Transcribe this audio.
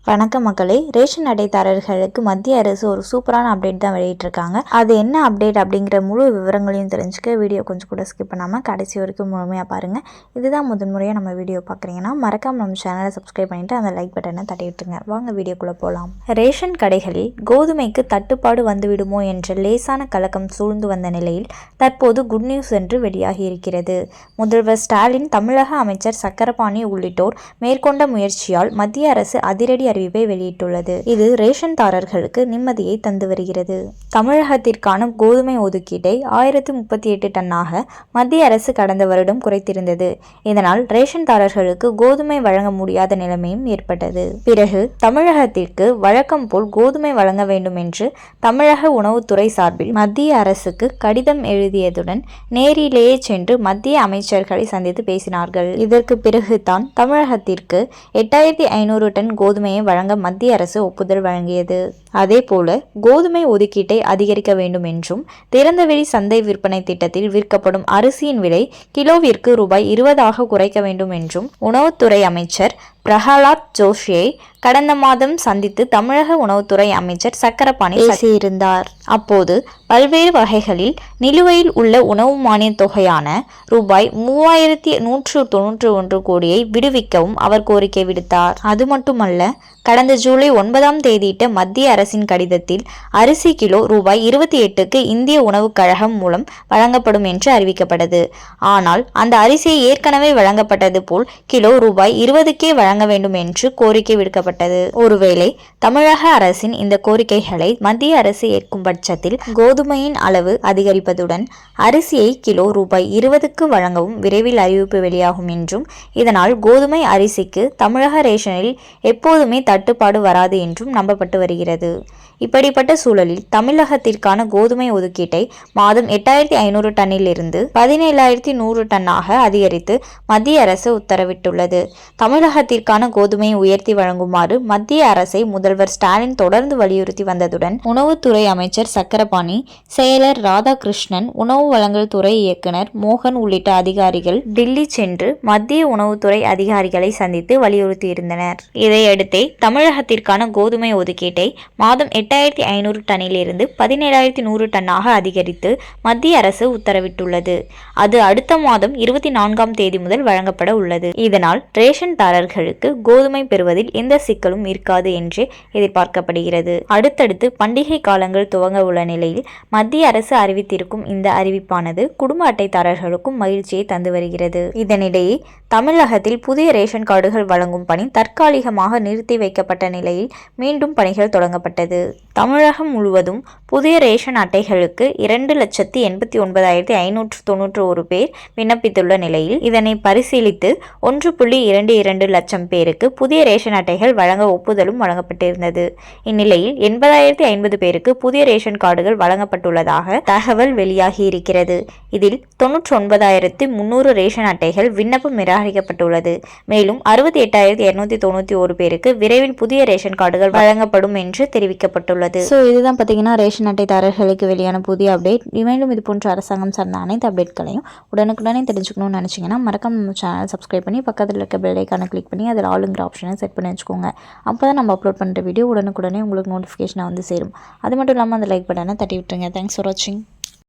வணக்கம் மக்களே, ரேஷன் அட்டைதாரர்களுக்கு மத்திய அரசு ஒரு சூப்பரான அப்டேட் தான் வெளியிட்டிருக்காங்க. அது என்ன அப்டேட் அப்படிங்கிற முழு விவரங்களையும் தெரிஞ்சுக்க வீடியோ கொஞ்சம் கூட ஸ்கிப் பண்ணாமல் கடைசி வரைக்கும் முழுமையாக பாருங்கள். இதுதான் முதன்முறையாக நம்ம வீடியோ பார்க்குறீங்கன்னா மறக்காமல் நம்ம சேனலை சப்ஸ்கிரைப் பண்ணிவிட்டு அந்த லைக் பட்டனை தட்டி விட்டுருங்க. வாங்க வீடியோக்குள்ளே போகலாம். ரேஷன் கடைகளில் கோதுமைக்கு தட்டுப்பாடு வந்துவிடுமோ என்ற லேசான கலக்கம் சூழ்ந்து வந்த நிலையில் தற்போது குட் நியூஸ் என்று வெளியாகி இருக்கிறது. முதல்வர் ஸ்டாலின், தமிழக அமைச்சர் சக்கரபாணி உள்ளிட்டோர் மேற்கொண்ட முயற்சியால் மத்திய அரசு அதிரடி அறிவிப்பை வெளியிட்டுள்ளது. இது ரேஷன்தாரர்களுக்கு நிம்மதியை தந்து வருகிறது. தமிழகத்திற்கான கோதுமை ஒதுக்கீட்டை 1038 டன்னாக மத்திய அரசு கடந்த வருடம் குறைத்திருந்தது. இதனால் ரேஷன்தாரர்களுக்கு கோதுமை வழங்க முடியாத நிலைமையும் ஏற்பட்டது. பிறகு தமிழகத்திற்கு வழக்கம் போல் கோதுமை வழங்க வேண்டும் என்று தமிழக உணவுத்துறை சார்பில் மத்திய அரசுக்கு கடிதம் எழுதியதுடன் நேரிலேயே சென்று மத்திய அமைச்சர்களை சந்தித்து பேசினார்கள். இதற்கு பிறகுதான் தமிழகத்திற்கு 8500 டன் கோதுமையை வழங்க மத்திய அரசு ஒப்புதல் வழங்கியது. அதேபோல கோதுமை ஒதுக்கீட்டை அதிகரிக்க வேண்டும் என்றும், திறந்தவெளி சந்தை விற்பனை திட்டத்தில் விற்கப்படும் அரிசியின் விலை கிலோவிற்கு ரூபாய் 20 குறைக்க வேண்டும் என்றும் உணவுத்துறை அமைச்சர் பிரஹலாத் ஜோஷியை கடந்த மாதம் சந்தித்து தமிழக உணவுத்துறை அமைச்சர் சக்கரபாணி பேசியிருந்தார். அப்போது பல்வேறு வகைகளில் நிலுவையில் உள்ள உணவு மானிய தொகையான ரூபாய் 3191 கோடியை விடுவிக்கவும் அவர் கோரிக்கை விடுத்தார். அது மட்டுமல்ல, கடந்த ஜூலை 9ஆம் தேதியிட்ட மத்திய அரசின் கடிதத்தில் அரிசி கிலோ ரூபாய் 28க்கு இந்திய உணவுக் கழகம் மூலம் வழங்கப்படும் என்று அறிவிக்கப்பட்டது. ஆனால் அந்த அரிசியை ஏற்கனவே வழங்கப்பட்டது போல் கிலோ ரூபாய் 20க்கே வழங்க வேண்டும் என்று கோரிக்கை விடுக்கப்பட்டது. ஒருவேளை தமிழக அரசின் இந்த கோரிக்கைகளை மத்திய அரசு ஏற்கும் பட்சத்தில் கோதுமையின் அளவு அதிகரிப்பதுடன் அரிசியை கிலோ ரூபாய் 20க்கு வழங்கவும் விரைவில் அறிவிப்பு வெளியாகும் என்றும், இதனால் கோதுமை அரிசிக்கு தமிழக ரேஷனில் எப்போதுமே தட்டுப்பாடு வராது என்றும் நம்பப்பட்டு வருகிறது. இப்படிப்பட்ட சூழலில் தமிழகத்திற்கான கோதுமை ஒதுக்கீட்டை மாதம் 8500 டன்னிலிருந்து 17100 டன்னாக அதிகரித்து மத்திய அரசு உத்தரவிட்டுள்ளது. தமிழகத்திற்கான கோதுமையை உயர்த்தி வழங்குமாறு மத்திய அரசை முதல்வர் ஸ்டாலின் தொடர்ந்து வலியுறுத்தி வந்ததுடன், உணவுத்துறை அமைச்சர் சக்கரபாணி, செயலர் ராதாகிருஷ்ணன், உணவு வழங்கல் துறை இயக்குனர் மோகன் உள்ளிட்ட அதிகாரிகள் டில்லி சென்று மத்திய உணவுத்துறை அதிகாரிகளை சந்தித்து வலியுறுத்தியிருந்தனர். இதையடுத்தே தமிழகத்திற்கான கோதுமை ஒதுக்கீட்டை மாதம் 8500 டன்னிலிருந்து 17100 டன்னாக அதிகரித்து மத்திய அரசு உத்தரவிட்டுள்ளது. அது அடுத்த மாதம் 24ஆம் தேதி முதல் வழங்கப்பட உள்ளது. இதனால் ரேஷன்தாரர்களுக்கு கோதுமை பெறுவதில் எந்த சிக்கலும் இருக்காது என்று எதிர்பார்க்கப்படுகிறது. அடுத்தடுத்து பண்டிகை காலங்கள் துவங்க உள்ள நிலையில் மத்திய அரசு அறிவித்திருக்கும் இந்த அறிவிப்பானது குடும்ப அட்டைதாரர்களுக்கும் மகிழ்ச்சியை தந்து வருகிறது. இதனிடையே தமிழகத்தில் புதிய ரேஷன் கார்டுகள் வழங்கும் பணி தற்காலிகமாக நிறுத்தி வைக்கப்பட்ட நிலையில் மீண்டும் பணிகள் தொடங்கப்பட்டது. தமிழகம் முழுவதும் புதிய ரேஷன் அட்டைகளுக்கு 2,89,591 பேர் விண்ணப்பித்துள்ள நிலையில் இதனை பரிசீலித்து 1.22 லட்சம் பேருக்கு புதிய ரேஷன் அட்டைகள் வழங்க ஒப்புதலும் வழங்கப்பட்டிருந்தது. இந்நிலையில் 80,050 பேருக்கு புதிய ரேஷன் கார்டுகள் வழங்கப்பட்டுள்ளதாக தகவல் வெளியாகி இருக்கிறது. இதில் 99,300 ரேஷன் அட்டைகள் விண்ணப்பம் நிராகரிக்கப்பட்டுள்ளது. மேலும் 68,291 பேருக்கு விரைவில் புதிய ரேஷன் கார்டுகள் வழங்கப்படும் என்று தெரிவிக்கப்பட்டுள்ளது. இதுதான் பார்த்தீங்கன்னா ரேஷன் அட்டைதாரர்களுக்கு வெளியான புதிய அப்டேட். மேலும் இது போன்ற அரசாங்கம் சார்ந்த அனைத்து அப்டேட்களையும் உடனுக்குடனே தெரிஞ்சுக்கணும்னு நினச்சிங்கன்னா மறக்காம நம்ம சேனல் சப்ஸ்கிரைப் பண்ணி பக்கத்தில் இருக்க பெல் ஐக்கானை கிளிக் பண்ணி அதில் ஆளுங்கிற ஆப்ஷனை செட் பண்ணி வச்சுக்கோங்க. அப்போ தான் நம்ம அப்லோட் பண்ணுற வீடியோ உடனுக்குடனே உங்களுக்கு நோட்டிஃபிகேஷனாக வந்து சேரும். அது மட்டும் இல்லாமல் அந்த லைக் பட்டனை தட்டி விட்டுருங்க. தேங்க்ஸ் ஃபார் வாட்சிங்.